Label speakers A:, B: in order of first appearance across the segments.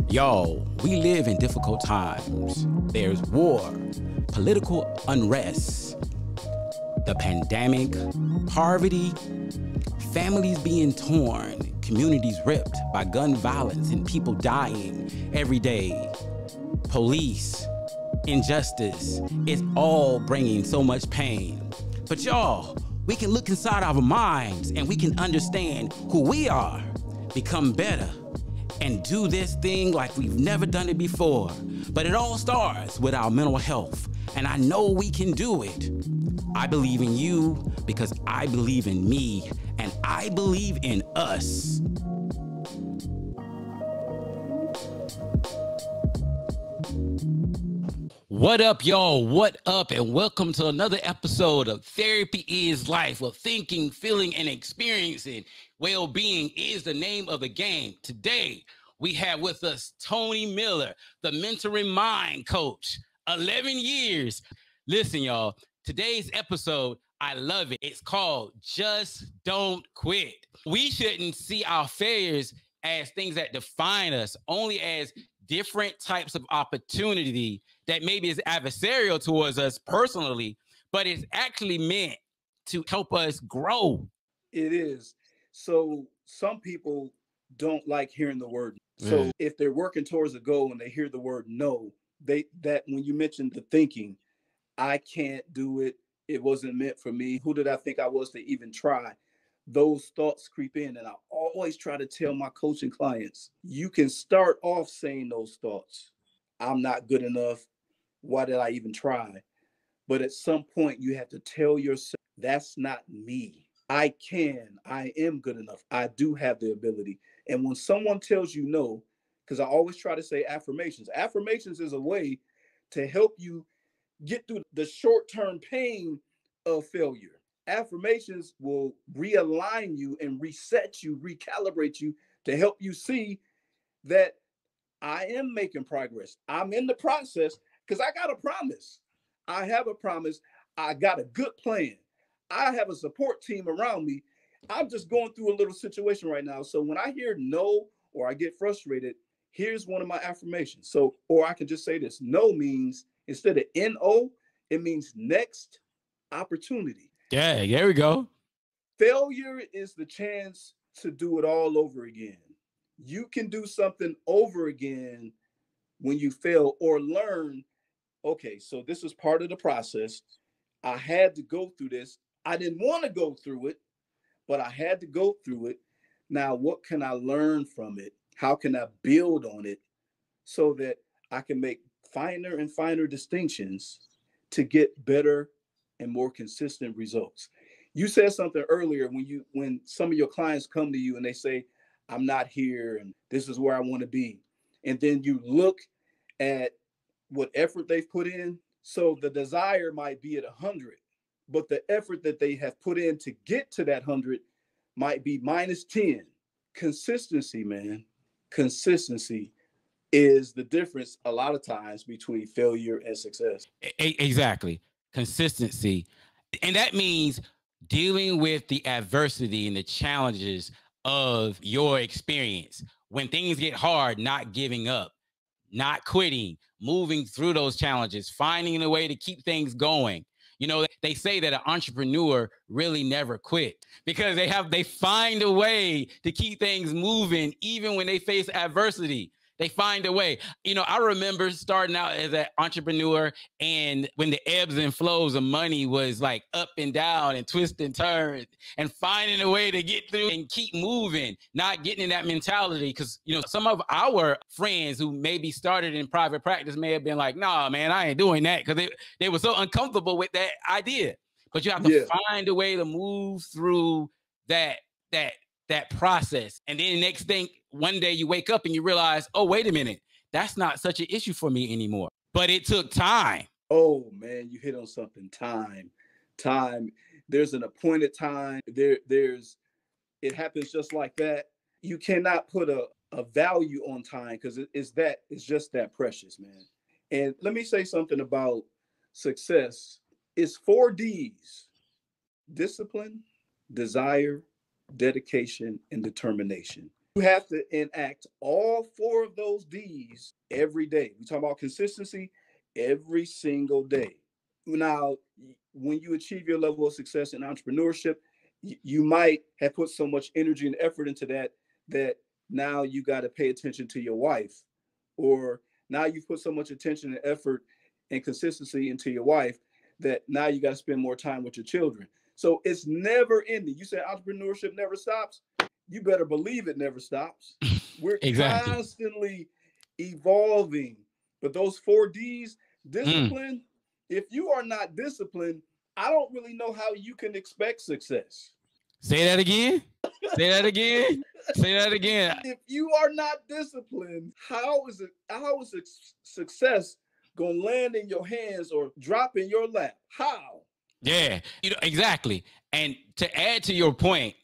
A: Y'all, we live in difficult times. There's war, political unrest, the pandemic, poverty, families being torn, communities ripped by gun violence and people dying every day. Police, injustice, it's all bringing so much pain. But y'all, we can look inside our minds and we can understand who we are, become better, and do this thing like we've never done it before. But it all starts with our mental health, and I know we can do it. I believe in you because I believe in me, and I believe in us. What up, y'all? What up? And welcome to another episode of Therapy is Life, where thinking, feeling, and experiencing well-being is the name of the game. Today, we have with us Tony Miller, the mentoring mind coach, 11 years. Listen, y'all, today's episode, I love it. It's called Just Don't Quit. We shouldn't see our failures as things that define us, only as different types of opportunity that maybe is adversarial towards us personally, but it's actually meant to help us grow.
B: It is. So some people don't like hearing the word. So if they're working towards a goal and they hear the word no, that when you mentioned the thinking, I can't do it. It wasn't meant for me. Who did I think I was to even try? Those thoughts creep in. And I always try to tell my coaching clients, you can start off saying those thoughts. I'm not good enough. Why did I even try? But at some point you have to tell yourself, that's not me. I am good enough. I do have the ability. And when someone tells you no, because I always try to say affirmations. Affirmations is a way to help you get through the short-term pain of failure. Affirmations will realign you and reset you, recalibrate you to help you see that I am making progress. I'm in the process because I got a promise. I have a promise. I got a good plan. I have a support team around me. I'm just going through a little situation right now. So when I hear no or I get frustrated, here's one of my affirmations. So, or I can just say this. No means, instead of N-O, it means next opportunity.
A: Yeah, there we go.
B: Failure is the chance to do it all over again. You can do something over again when you fail or learn, okay, so this is part of the process. I had to go through this. I didn't want to go through it, but I had to go through it. Now, what can I learn from it? How can I build on it so that I can make finer and finer distinctions to get better and more consistent results? You said something earlier when some of your clients come to you and they say, I'm not here and this is where I want to be. And then you look at what effort they've put in. So the desire might be at 100, but the effort that they have put in to get to that 100 might be minus 10. Consistency, man. Consistency is the difference a lot of times between failure and success.
A: Exactly. Consistency. And that means dealing with the adversity and the challenges of your experience. When things get hard, not giving up, not quitting, moving through those challenges, finding a way to keep things going. You know, they say that an entrepreneur really never quit because they find a way to keep things moving even when they face adversity. They find a way. You know, I remember starting out as an entrepreneur, and when the ebbs and flows of money was like up and down and twist and turn, and finding a way to get through and keep moving, not getting in that mentality. Because, you know, some of our friends who maybe started in private practice may have been like, nah, man, I ain't doing that, because they were so uncomfortable with that idea. But you have to find a way to move through that process. And then the next thing, one day you wake up and you realize, oh, wait a minute, that's not such an issue for me anymore. But it took time.
B: Oh, man, you hit on something. Time. There's an appointed time. It happens just like that. You cannot put a value on time because it's just that precious, man. And let me say something about success. It's 4 Ds: discipline, desire, dedication, and determination. You have to enact all four of those D's every day. We talk about consistency every single day. Now, when you achieve your level of success in entrepreneurship, you might have put so much energy and effort into that now you got to pay attention to your wife, or now you've put so much attention and effort and consistency into your wife that now you got to spend more time with your children. So it's never ending. You say entrepreneurship never stops. You better believe it never stops. We're
A: Exactly.
B: constantly evolving. But those four D's, discipline, if you are not disciplined, I don't really know how you can expect success.
A: Say that again. Say that again. Say that again.
B: If you are not disciplined, how is success gonna land in your hands or drop in your lap? How?
A: Yeah, exactly. And to add to your point,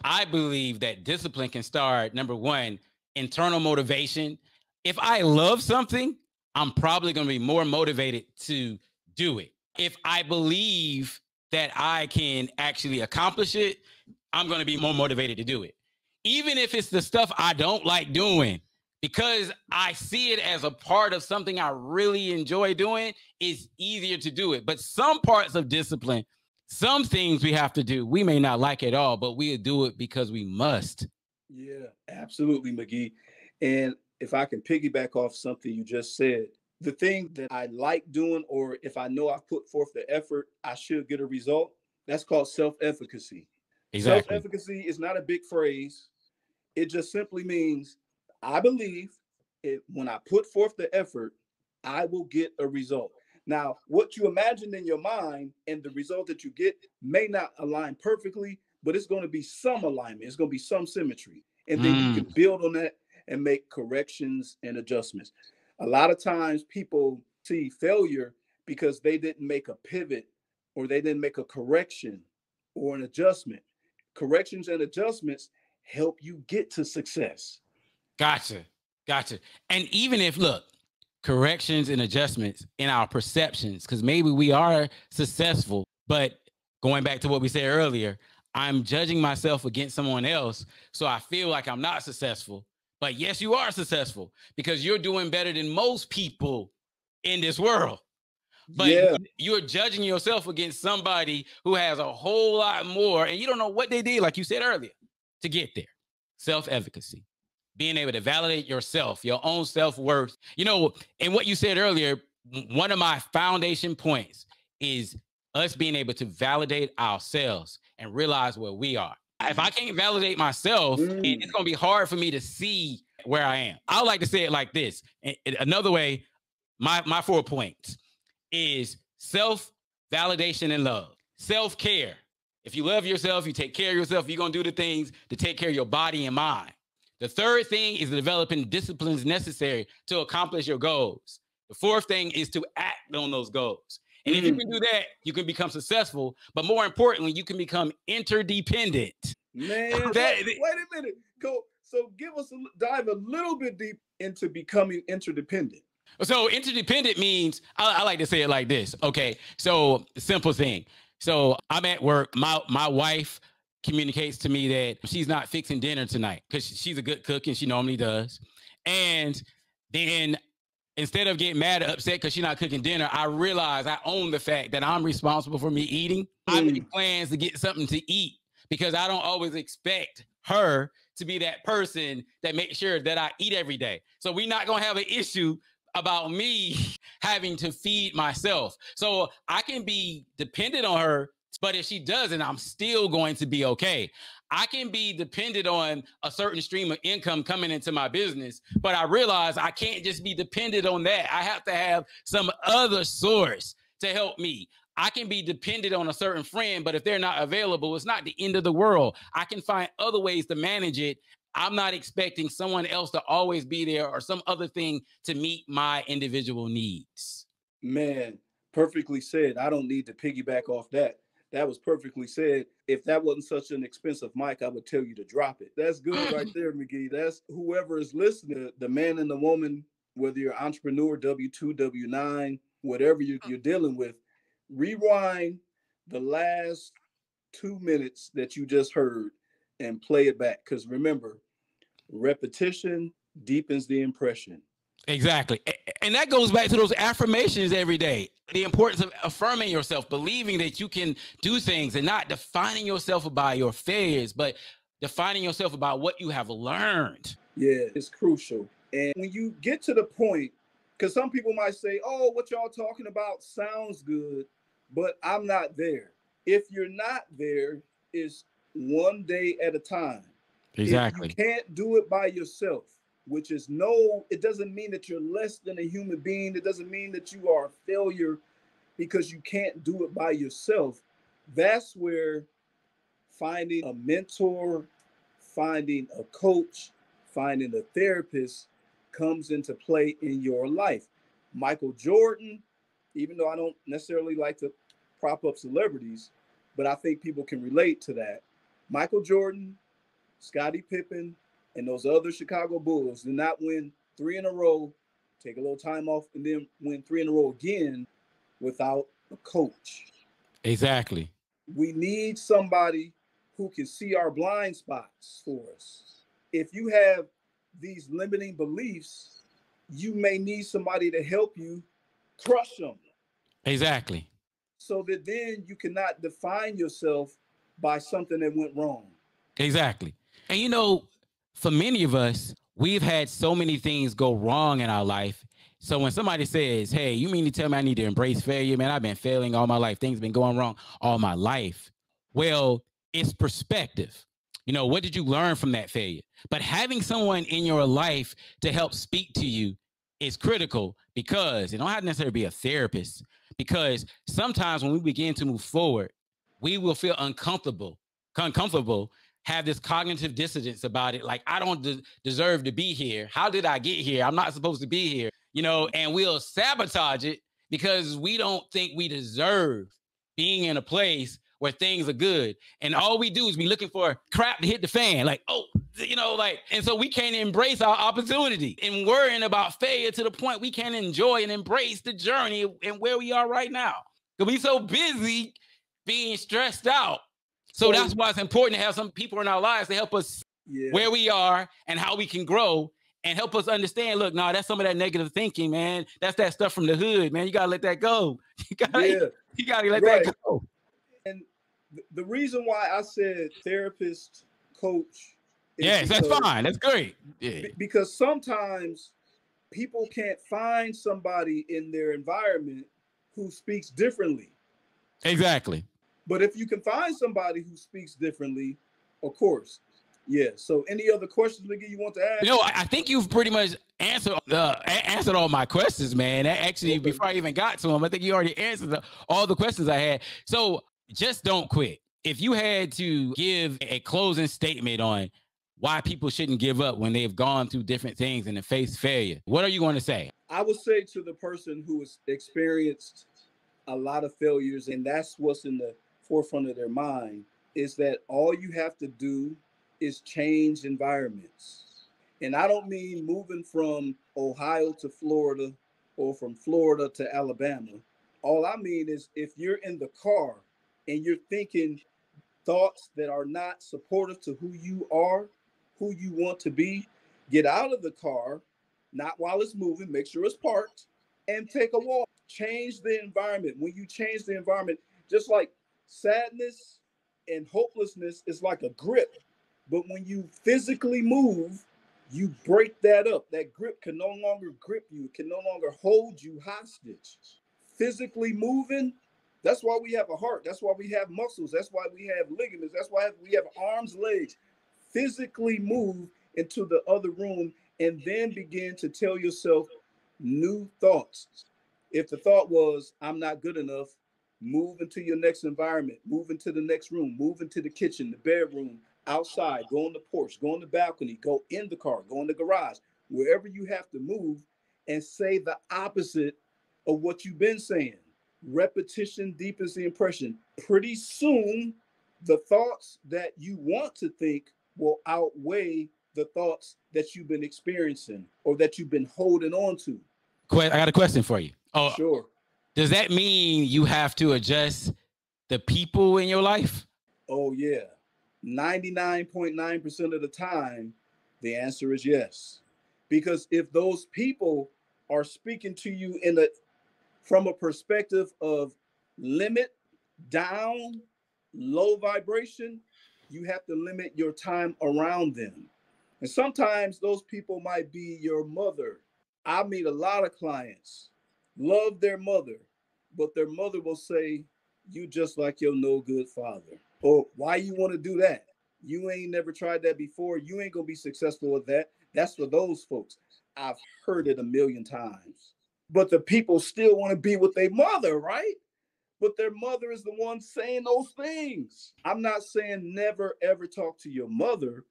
A: I believe that discipline can start, number one, internal motivation. If I love something, I'm probably going to be more motivated to do it. If I believe that I can actually accomplish it, I'm going to be more motivated to do it. Even if it's the stuff I don't like doing, because I see it as a part of something I really enjoy doing, it's easier to do it. But some parts of discipline, some things we have to do, we may not like at all, but we'll do it because we must.
B: Yeah, absolutely, McGee. And if I can piggyback off something you just said, the thing that I like doing, or if I know I've put forth the effort, I should get a result. That's called self-efficacy.
A: Exactly.
B: Self-efficacy is not a big phrase. It just simply means I believe it, when I put forth the effort, I will get a result. Now, what you imagine in your mind and the result that you get may not align perfectly, but it's going to be some alignment. It's going to be some symmetry. And then you can build on that and make corrections and adjustments. A lot of times people see failure because they didn't make a pivot or they didn't make a correction or an adjustment. Corrections and adjustments help you get to success.
A: Gotcha. Gotcha. And even if, look, corrections and adjustments in our perceptions, because maybe we are successful, but going back to what we said earlier, I'm judging myself against someone else. So I feel like I'm not successful. But yes, you are successful because you're doing better than most people in this world. But
B: Yeah,
A: you're judging yourself against somebody who has a whole lot more, and you don't know what they did, like you said earlier, to get there. Self-efficacy, being able to validate yourself, your own self-worth. And what you said earlier, one of my foundation points is us being able to validate ourselves and realize where we are. If I can't validate myself, it's going to be hard for me to see where I am. I like to say it like this. Another way, my 4 points is self-validation and love. Self-care. If you love yourself, you take care of yourself, you're going to do the things to take care of your body and mind. The third thing is developing disciplines necessary to accomplish your goals. The fourth thing is to act on those goals. And if you can do that, you can become successful. But more importantly, you can become interdependent.
B: Man, wait a minute. So dive a little bit deep into becoming interdependent.
A: So interdependent means, I like to say it like this. Okay, so simple thing. So I'm at work. My wife communicates to me that she's not fixing dinner tonight because she's a good cook and she normally does. And then instead of getting mad or upset because she's not cooking dinner, I realize I own the fact that I'm responsible for me eating. I make plans to get something to eat because I don't always expect her to be that person that makes sure that I eat every day. So we're not going to have an issue about me having to feed myself. So I can be dependent on her, but if she doesn't, I'm still going to be okay. I can be dependent on a certain stream of income coming into my business, but I realize I can't just be dependent on that. I have to have some other source to help me. I can be dependent on a certain friend, but if they're not available, it's not the end of the world. I can find other ways to manage it. I'm not expecting someone else to always be there or some other thing to meet my individual needs.
B: Man, perfectly said. I don't need to piggyback off that. That was perfectly said. If that wasn't such an expensive mic, I would tell you to drop it. That's good right there, McGee. That's whoever is listening, the man and the woman, whether you're an entrepreneur, W-2, W-9, whatever you're dealing with, rewind the last 2 minutes that you just heard and play it back. Because remember, repetition deepens the impression.
A: Exactly. And that goes back to those affirmations every day. The importance of affirming yourself, believing that you can do things and not defining yourself by your failures, but defining yourself about what you have learned.
B: Yeah, it's crucial. And when you get to the point, because some people might say, oh, what y'all talking about sounds good, but I'm not there. If you're not there, it's one day at a time.
A: Exactly.
B: If you can't do it by yourself, which is it doesn't mean that you're less than a human being. It doesn't mean that you are a failure because you can't do it by yourself. That's where finding a mentor, finding a coach, finding a therapist comes into play in your life. Michael Jordan, even though I don't necessarily like to prop up celebrities, but I think people can relate to that. Michael Jordan, Scottie Pippen, and those other Chicago Bulls did not win 3 in a row, take a little time off, and then win 3 in a row again without a coach.
A: Exactly.
B: We need somebody who can see our blind spots for us. If you have these limiting beliefs, you may need somebody to help you crush them.
A: Exactly.
B: So that then you cannot define yourself by something that went wrong.
A: Exactly. And you know, for many of us, we've had so many things go wrong in our life. So when somebody says, hey, you mean to tell me I need to embrace failure? Man, I've been failing all my life. Things have been going wrong all my life. Well, it's perspective. You know, what did you learn from that failure? But having someone in your life to help speak to you is critical, because it don't have to necessarily be a therapist, because sometimes when we begin to move forward, we will feel uncomfortable, have this cognitive dissonance about it. Like, I don't deserve to be here. How did I get here? I'm not supposed to be here, you know, and we'll sabotage it because we don't think we deserve being in a place where things are good. And all we do is be looking for crap to hit the fan. Like, oh, you know, like, and so we can't embrace our opportunity and worrying about failure to the point we can't enjoy and embrace the journey and where we are right now. Because we so busy being stressed out. So that's why it's important to have some people in our lives to help us where we are and how we can grow and help us understand, look, no, that's some of that negative thinking, man. That's that stuff from the hood, man. You got to let that go. You got to let that go.
B: And the reason why I said therapist, coach.
A: Yes, that's fine. That's great. Yeah.
B: Because sometimes people can't find somebody in their environment who speaks differently.
A: Exactly.
B: But if you can find somebody who speaks differently, of course. Yeah. So any other questions, McGee, you want to ask?
A: You know, I think you've pretty much answered all my questions, man. Actually, before I even got to them, I think you already answered all the questions I had. So just don't quit. If you had to give a closing statement on why people shouldn't give up when they've gone through different things and face failure, what are you going to say?
B: I would say to the person who has experienced a lot of failures, and that's what's in the forefront of their mind, is that all you have to do is change environments. And I don't mean moving from Ohio to Florida or from Florida to Alabama. All I mean is if you're in the car and you're thinking thoughts that are not supportive to who you are, who you want to be, get out of the car, not while it's moving, make sure it's parked, and take a walk. Change the environment. When you change the environment, just like sadness and hopelessness is like a grip. But when you physically move, you break that up. That grip can no longer grip you. It can no longer hold you hostage. Physically moving, that's why we have a heart. That's why we have muscles. That's why we have ligaments. That's why we have arms, legs. Physically move into the other room and then begin to tell yourself new thoughts. If the thought was, I'm not good enough, move into your next environment, move into the next room, move into the kitchen, the bedroom, outside, go on the porch, go on the balcony, go in the car, go in the garage, wherever you have to move, and say the opposite of what you've been saying. Repetition deepens the impression. Pretty soon, the thoughts that you want to think will outweigh the thoughts that you've been experiencing or that you've been holding on to.
A: I got a question for you. Oh,
B: sure.
A: Does that mean you have to adjust the people in your life?
B: Oh, yeah. 99.9% of the time, the answer is yes. Because if those people are speaking to you from a perspective of limit, down, low vibration, you have to limit your time around them. And sometimes those people might be your mother. I meet a lot of clients, love their mother, but their mother will say, "You just like your no good father." Or, "Why you want to do that? You ain't never tried that before. You ain't going to be successful with that." That's for those folks. I've heard it a million times. But the people still want to be with their mother, right? But their mother is the one saying those things. I'm not saying never ever talk to your mother.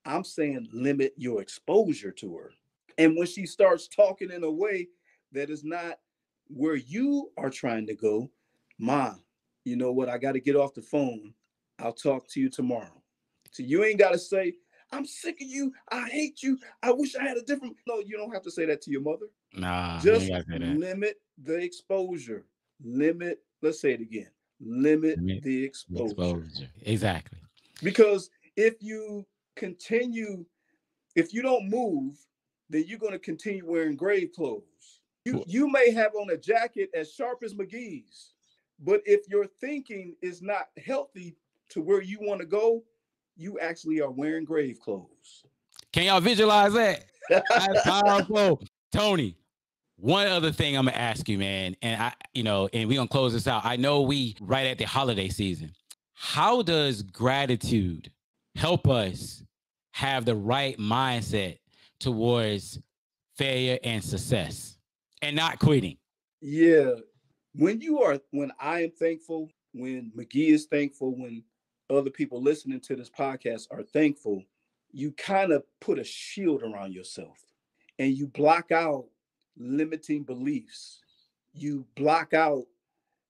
B: I'm saying limit your exposure to her. And when she starts talking in a way that is not where you are trying to go, "Ma, you know what? I got to get off the phone. I'll talk to you tomorrow." So you ain't got to say, "I'm sick of you. I hate you. I wish I had a different." No, you don't have to say that to your mother.
A: Nah, you ain't
B: Just
A: gotta say that.
B: limit the exposure. Limit, let's say it again. Limit the exposure.
A: Exposure. Exactly.
B: Because if you continue, if you don't move, then you're going to continue wearing grave clothes. You may have on a jacket as sharp as McGee's, but if your thinking is not healthy to where you want to go, you actually are wearing grave clothes.
A: Can y'all visualize that? That's powerful. Tony, one other thing I'm gonna ask you, man, and and we're gonna close this out. I know we right at the holiday season. How does gratitude help us have the right mindset towards failure and success and not quitting?
B: Yeah. When I am thankful, when McGee is thankful, when other people listening to this podcast are thankful, you kind of put a shield around yourself and you block out limiting beliefs. You block out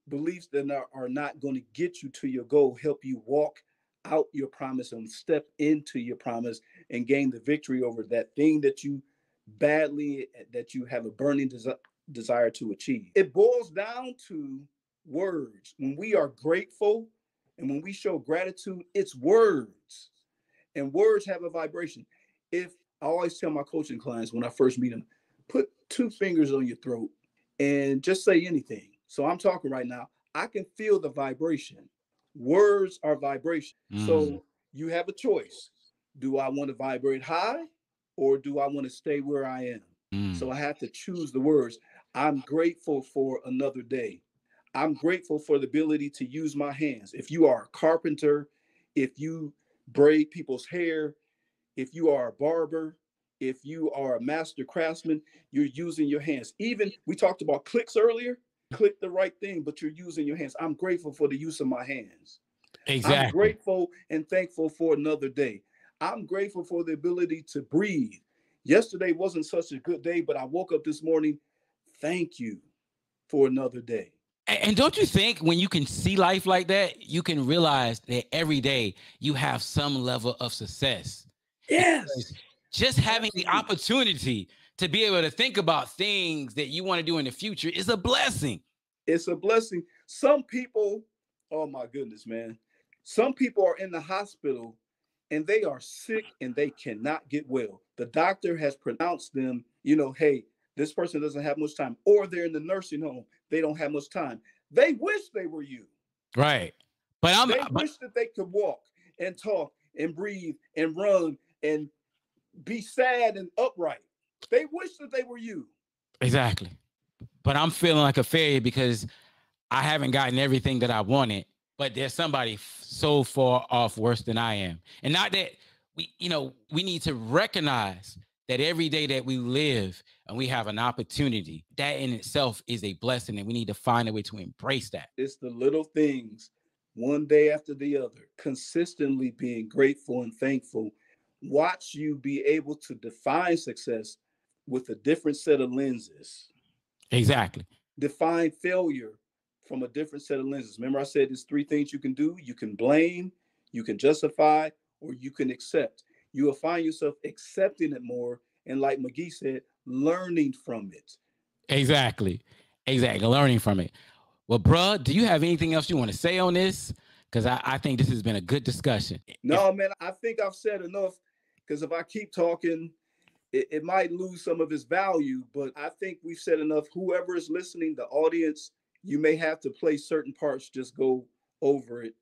B: beliefs that are not going to get you to your goal, help you walk out your promise and step into your promise and gain the victory over that thing that you have a burning desire to achieve. It boils down to words. When we are grateful and when we show gratitude, it's words. And words have a vibration. If I always tell my coaching clients when I first meet them, put two fingers on your throat and just say anything. So I'm talking right now. I can feel the vibration. Words are vibration. So you have a choice. Do I want to vibrate high or do I want to stay where I am? So I have to choose the words. I'm grateful for another day. I'm grateful for the ability to use my hands. If you are a carpenter, if you braid people's hair, if you are a barber, if you are a master craftsman, you're using your hands. Even we talked about clicks earlier, click the right thing, but you're using your hands. I'm grateful for the use of my hands.
A: Exactly.
B: I'm grateful and thankful for another day. I'm grateful for the ability to breathe. Yesterday wasn't such a good day, but I woke up this morning. Thank you for another day.
A: And don't you think when you can see life like that, you can realize that every day you have some level of success?
B: Yes.
A: Just having the opportunity to be able to think about things that you want to do in the future is a blessing.
B: It's a blessing. Some people, oh my goodness, man. Some people are in the hospital and they are sick and they cannot get well. The doctor has pronounced them, hey, this person doesn't have much time, or they're in the nursing home. They don't have much time. They wish they were you.
A: Right. But
B: they wish that they could walk and talk and breathe and run and be sad and upright. They wish that they were you.
A: Exactly. But I'm feeling like a failure because I haven't gotten everything that I wanted, but there's somebody so far off worse than I am. And not that we need to recognize that every day that we live and we have an opportunity, that in itself is a blessing, and we need to find a way to embrace that.
B: It's the little things, one day after the other, consistently being grateful and thankful. Watch you be able to define success with a different set of lenses.
A: Exactly.
B: Define failure from a different set of lenses. Remember I said there's three things you can do. You can blame, you can justify, or you can accept. You will find yourself accepting it more. And like McGee said, learning from it.
A: Exactly. Learning from it. Well, bruh, do you have anything else you want to say on this? Because I think this has been a good discussion.
B: No, man, I think I've said enough, because if I keep talking, it might lose some of its value, but I think we've said enough. Whoever is listening, the audience, you may have to play certain parts, just go over it,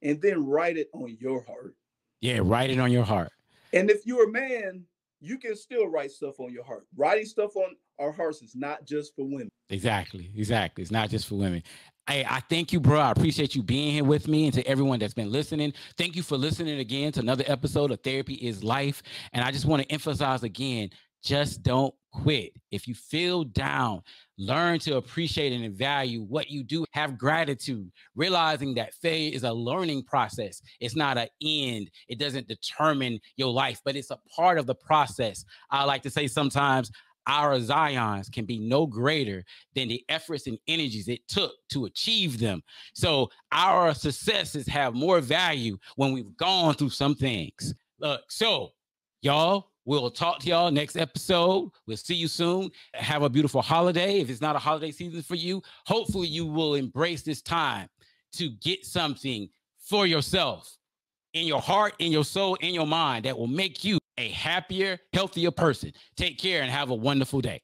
B: and then write it on your heart.
A: Yeah, write it on your heart.
B: And if you're a man, you can still write stuff on your heart. Writing stuff on our hearts is not just for women.
A: Exactly. It's not just for women. I thank you, bro. I appreciate you being here with me, and to everyone that's been listening. Thank you for listening again to another episode of Therapy is Life. And I just want to emphasize again, just don't quit. If you feel down, learn to appreciate and value what you do. Have gratitude, realizing that failure is a learning process. It's not an end. It doesn't determine your life, but it's a part of the process. I like to say sometimes, our Zions can be no greater than the efforts and energies it took to achieve them. So our successes have more value when we've gone through some things. Look, so y'all, we'll talk to y'all next episode. We'll see you soon. Have a beautiful holiday. If it's not a holiday season for you, hopefully you will embrace this time to get something for yourself, in your heart, in your soul, in your mind, that will make you a happier, healthier person. Take care and have a wonderful day.